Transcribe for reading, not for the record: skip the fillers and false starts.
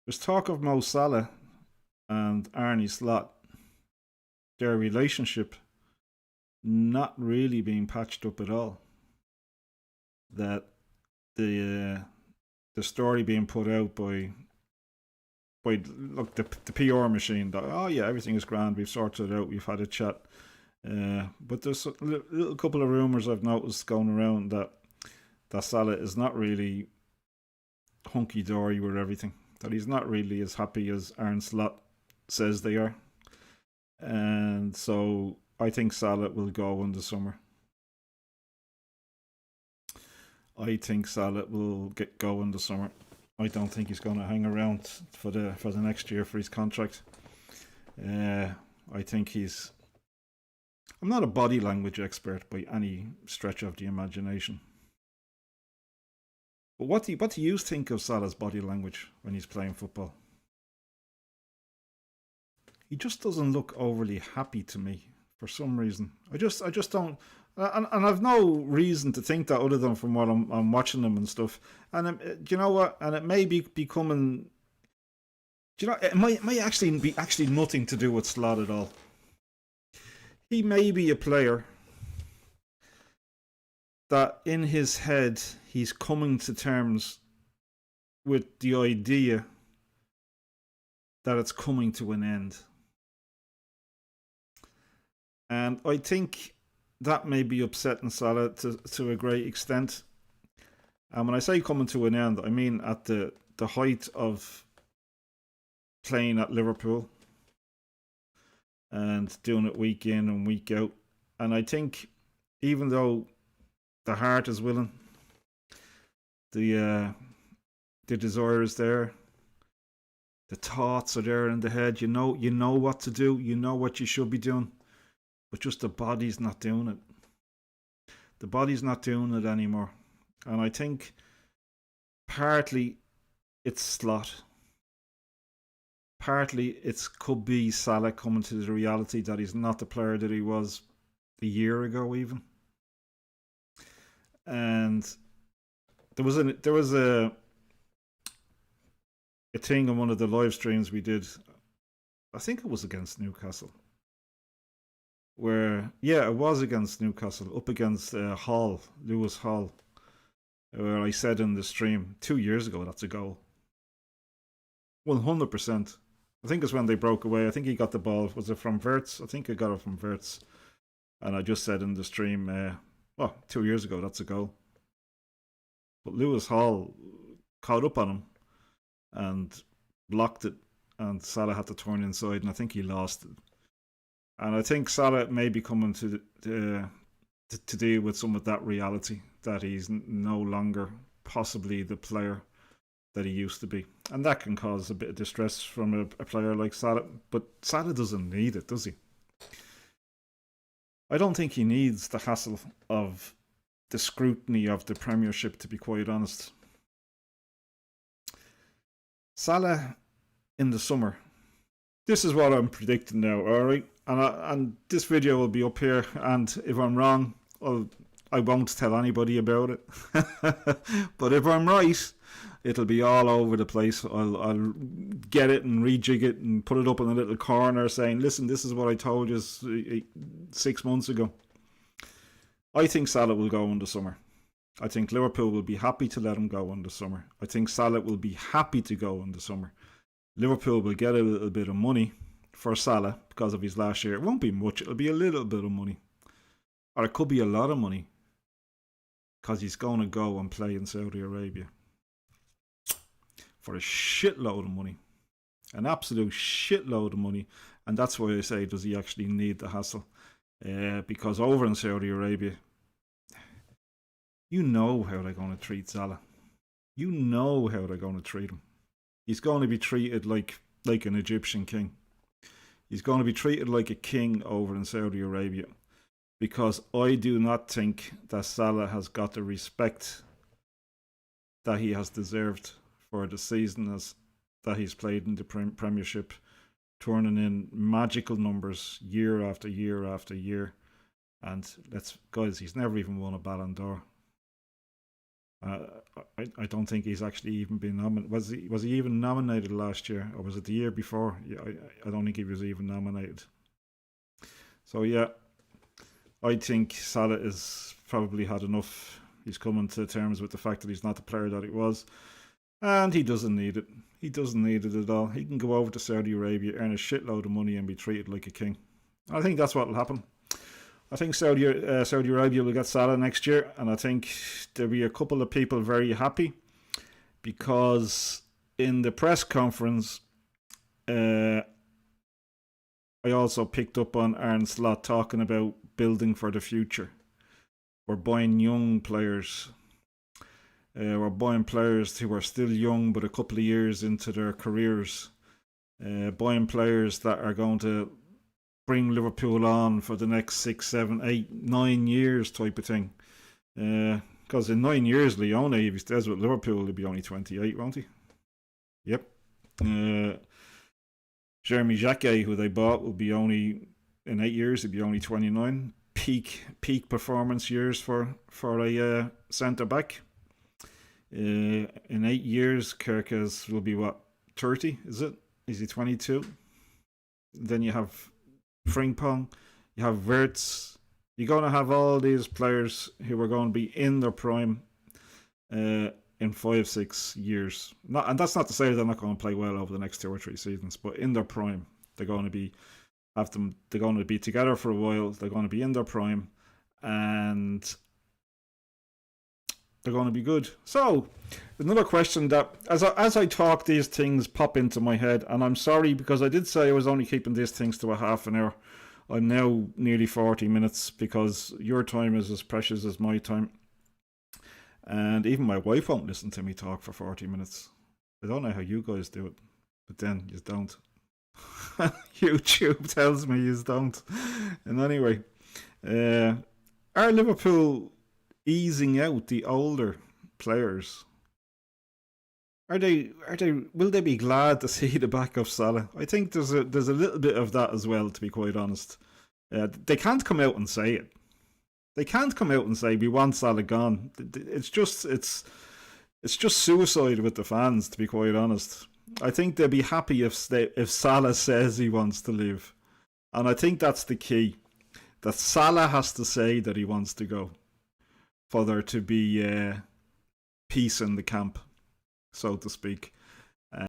There's talk of Mo Salah and Arne Slot, their relationship not really being patched up at all. That the story being put out by look, the PR machine that, oh yeah, everything is grand, we've sorted it out, we've had a chat. But there's a little couple of rumours I've noticed going around that Salah is not really hunky dory with everything. That he's not really as happy as Arne Slot says they are. And so I think Salah will go in the summer. I think Salah will go in the summer. I don't think he's going to hang around for the next year for his contract. I think he's. I'm not a body language expert by any stretch of the imagination. But what do you think of Salah's body language when he's playing football? He just doesn't look overly happy to me for some reason. I just don't. And I've no reason to think that other than from what I'm watching him and stuff. And do you know what? And it may be becoming. Do you know? It might actually be nothing to do with Slot at all. He may be a player that in his head he's coming to terms with the idea that it's coming to an end. And I think that may be upsetting Salah to a great extent. And when I say coming to an end, I mean at the height of playing at Liverpool and doing it week in and week out. And I think even though the heart is willing, the desire is there, the thoughts are there in the head, you know what to do, you know what you should be doing, but just the body's not doing it. The body's not doing it anymore. And I think partly it's Slot. Partly it could be Salah coming to the reality that he's not the player that he was a year ago even. And there was a thing on one of the live streams we did, I think it was against Newcastle, where, yeah, it was against Newcastle, up against Lewis Hall, where I said in the stream 2 years ago, that's a goal. 100%. I think it's when they broke away. I think he got the ball. Was it from Wirtz? I think I got it from Wirtz. And I just said in the stream, 2 years ago, that's a goal. But Lewis Hall caught up on him and blocked it, and Salah had to turn inside, and I think he lost it. And I think Salah may be coming to deal with some of that reality, that he's no longer possibly the player that he used to be. And that can cause a bit of distress from a player like Salah. But Salah doesn't need it, does he? I don't think he needs the hassle of the scrutiny of the Premiership, to be quite honest. Salah in the summer. This is what I'm predicting now, alright? And this video will be up here, and if I'm wrong, I won't tell anybody about it. But if I'm right, it'll be all over the place. I'll get it and rejig it and put it up in a little corner saying, listen, this is what I told you 6 months ago. I think Salah will go in the summer. I think Liverpool will be happy to let him go in the summer. I think Salah will be happy to go in the summer. Liverpool will get a little bit of money for Salah because of his last year. It won't be much. It'll be a little bit of money. Or it could be a lot of money because he's going to go and play in Saudi Arabia for a shitload of money. An absolute shitload of money. And that's why I say, does he actually need the hassle? Because over in Saudi Arabia, you know how they're going to treat Salah. You know how they're going to treat him. He's going to be treated like an Egyptian king. He's going to be treated like a king over in Saudi Arabia. Because I do not think that Salah has got the respect that he has deserved for the season that he's played in the Premiership, turning in magical numbers year after year after year. And guys, he's never even won a Ballon d'Or. Uh, I don't think he's actually even been nominated. Was he even nominated last year, or was it the year before? Yeah, I don't think he was even nominated. So yeah, I think Salah is probably had enough. He's coming to terms with the fact that he's not the player that he was, and he doesn't need it. He doesn't need it at all. He can go over to Saudi Arabia, earn a shitload of money, and be treated like a king. I think that's what will happen. I think Saudi Arabia will get Salah next year, and I think there'll be a couple of people very happy because in the press conference, I also picked up on Arne Slot talking about building for the future. We're buying young players. We're buying players who are still young but a couple of years into their careers. Buying players that are going to bring Liverpool on for the next 6, 7, 8, 9 years type of thing. Because in 9 years, Leone, if he stays with Liverpool, he'll be only 28, won't he? Yep. Jeremy Jacquet, who they bought, will be only in 8 years. He'll be only 29. Peak performance years for a centre back. In 8 years, Kerkez will be what, 30? Is it? Is he 22? Then you have Frimpong, you have Wirtz. You're going to have all these players who are going to be in their prime in 5-6 years. And that's not to say they're not going to play well over the next 2 or 3 seasons, but in their prime, they're going to be they're going to be together for a while. They're going to be in their prime, and they're going to be good. So, another question that, as I talk, these things pop into my head, and I'm sorry because I did say I was only keeping these things to a half an hour. I'm now nearly 40 minutes because your time is as precious as my time. And even my wife won't listen to me talk for 40 minutes. I don't know how you guys do it, but then you don't. YouTube tells me you don't. And anyway, are Liverpool easing out the older players? Will they be glad to see the back of Salah? I think there's a little bit of that as well, to be quite honest. They can't come out and say it. They can't come out and say we want Salah gone. It's just suicide with the fans, to be quite honest. I think they'll be happy if Salah says he wants to leave, and I think that's the key. That Salah has to say that he wants to go for there to be peace in the camp, so to speak.